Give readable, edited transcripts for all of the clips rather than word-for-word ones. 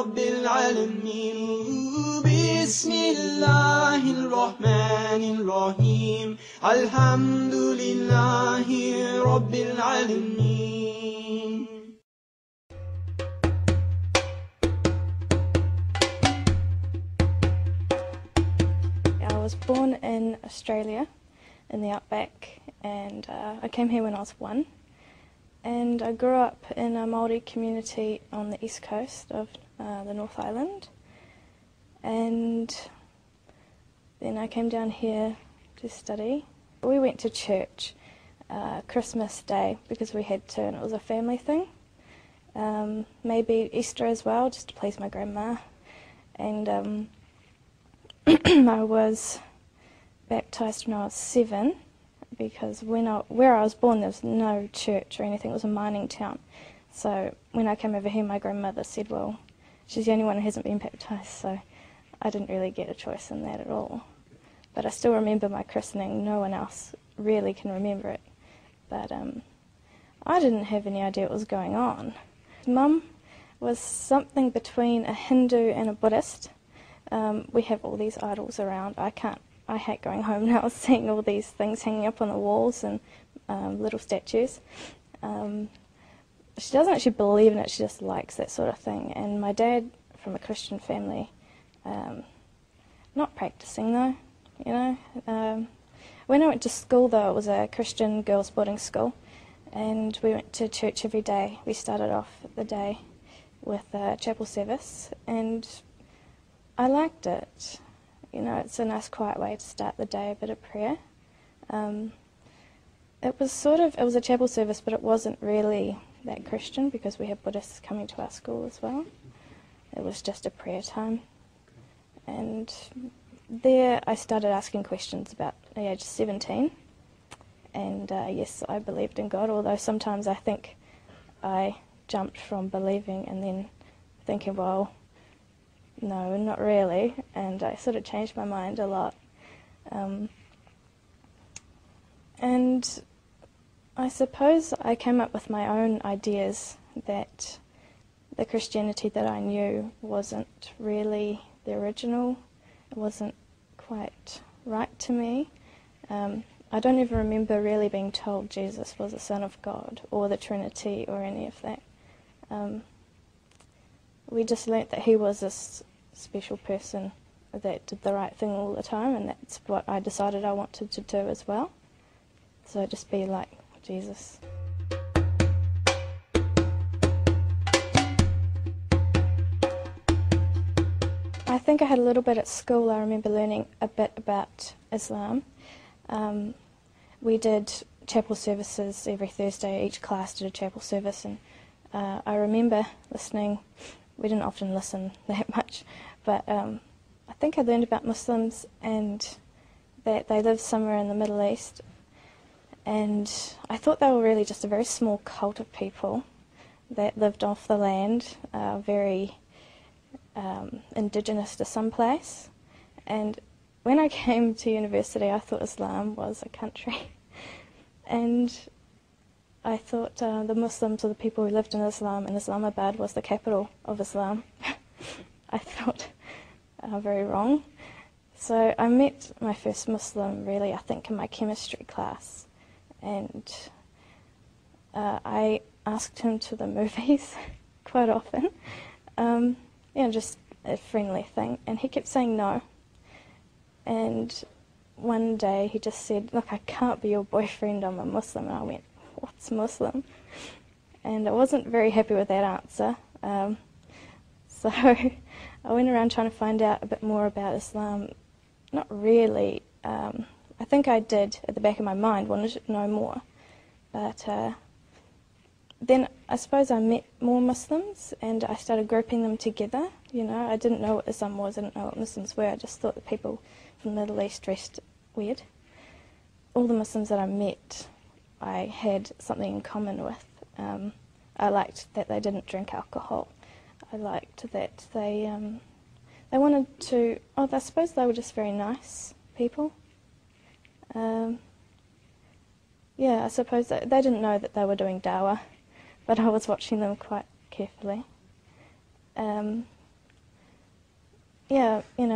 رب العالمين بسم الله الرحمن الرحيم الحمد لله رب العالمين. I was born in Australia, in the outback, and I came here when I was 1. And I grew up in a Māori community on the east coast of the North Island. And then I came down here to study. We went to church Christmas Day because we had to, and it was a family thing. Maybe Easter as well, just to please my grandma. And I was baptised when I was 7 because where I was born there was no church or anything. It was a mining town. So when I came over here, my grandmother said, well, she's the only one who hasn't been baptised, so I didn't really get a choice in that at all. But I still remember my christening. No one else really can remember it. But I didn't have any idea what was going on. Mum was something between a Hindu and a Buddhist. We have all these idols around. I hate going home now seeing all these things hanging up on the walls and little statues. She doesn't actually believe in it, she just likes that sort of thing. And my dad, from a Christian family, not practicing though, you know. When I went to school though, it was a Christian girls' boarding school, and we went to church every day. We started off the day with a chapel service, and I liked it. You know, it's a nice quiet way to start the day, a bit of prayer. It was a chapel service, but it wasn't really that Christian because we had Buddhists coming to our school as well. It was just a prayer time. And there I started asking questions about the age of 17. And yes, I believed in God, although sometimes I think I jumped from believing and then thinking, well, no, not really, and I sort of changed my mind a lot. And I suppose I came up with my own ideas that the Christianity that I knew wasn't really the original. It wasn't quite right to me. I don't even remember really being told Jesus was the Son of God or the Trinity or any of that. We just learnt that he was this special person that did the right thing all the time, and that's what I decided I wanted to do as well. So just be like Jesus. I think I had a little bit at school. I remember learning a bit about Islam. We did chapel services every Thursday. Each class did a chapel service, and I remember listening. We didn't often listen that much, but I think I learned about Muslims and that they live somewhere in the Middle East, and I thought they were really just a very small cult of people that lived off the land, very indigenous to some place. And when I came to university, I thought Islam was a country, and I thought the Muslims were the people who lived in Islam, and Islamabad was the capital of Islam. I thought very wrong. So I met my first Muslim really, I think, in my chemistry class, and I asked him to the movies quite often, just a friendly thing, and he kept saying no. And one day he just said, look, I can't be your boyfriend, I'm a Muslim. And I went, what's Muslim? And I wasn't very happy with that answer. So I went around trying to find out a bit more about Islam. Not really. I think I did, at the back of my mind, wanted to know more. But then I suppose I met more Muslims and I started grouping them together. You know, I didn't know what Islam was, I didn't know what Muslims were. I just thought the people from the Middle East dressed weird. All the Muslims that I met, I had something in common with. I liked that they didn't drink alcohol. I liked that they wanted to, I suppose they were just very nice people. Yeah, I suppose they didn't know that they were doing dawah, but I was watching them quite carefully.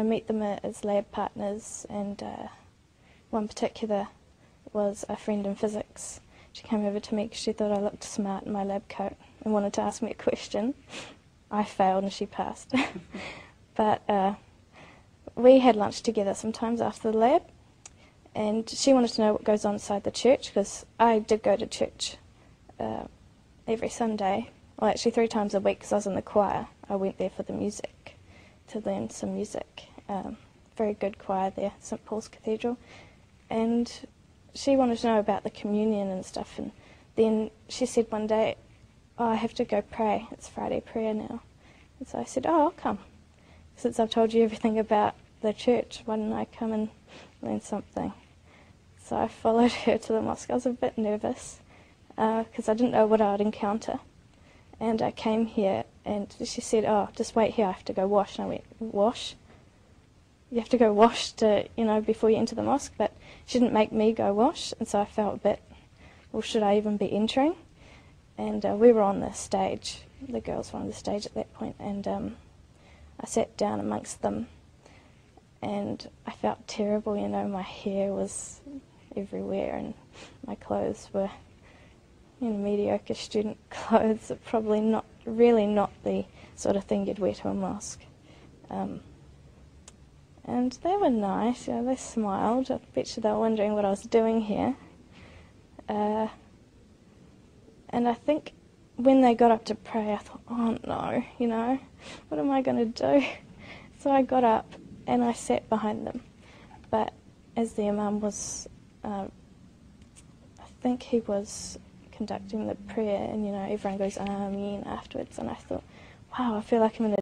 meet them as lab partners, and one particular was a friend in physics. She came over to me because she thought I looked smart in my lab coat and wanted to ask me a question. I failed and she passed. But we had lunch together sometimes after the lab, and she wanted to know what goes on inside the church, because I did go to church every Sunday, well actually 3 times a week because I was in the choir. I went there for the music, to learn some music. Very good choir there, St Paul's Cathedral. And she wanted to know about the communion and stuff, and then she said one day, "Oh, I have to go pray, it's Friday prayer now." And so I said, "Oh, I'll come. Since I've told you everything about the church, why don't I come and learn something?" So I followed her to the mosque. I was a bit nervous because I didn't know what I would encounter. And I came here and she said, "Oh, just wait here, I have to go wash." And I went, "Wash? You have to go wash to, before you enter the mosque?" But she didn't make me go wash, and so I felt a bit, well, should I even be entering? And we were on the stage, the girls were on the stage at that point, and I sat down amongst them, and I felt terrible, my hair was everywhere, and my clothes were, mediocre student clothes, probably not the sort of thing you'd wear to a mosque. And they were nice, they smiled. I bet you they were wondering what I was doing here. And I think when they got up to pray, I thought, oh no, what am I going to do? So I got up and I sat behind them. But as the Imam was, I think he was conducting the prayer, and everyone goes Ameen afterwards, and I thought, wow, I feel like I'm in a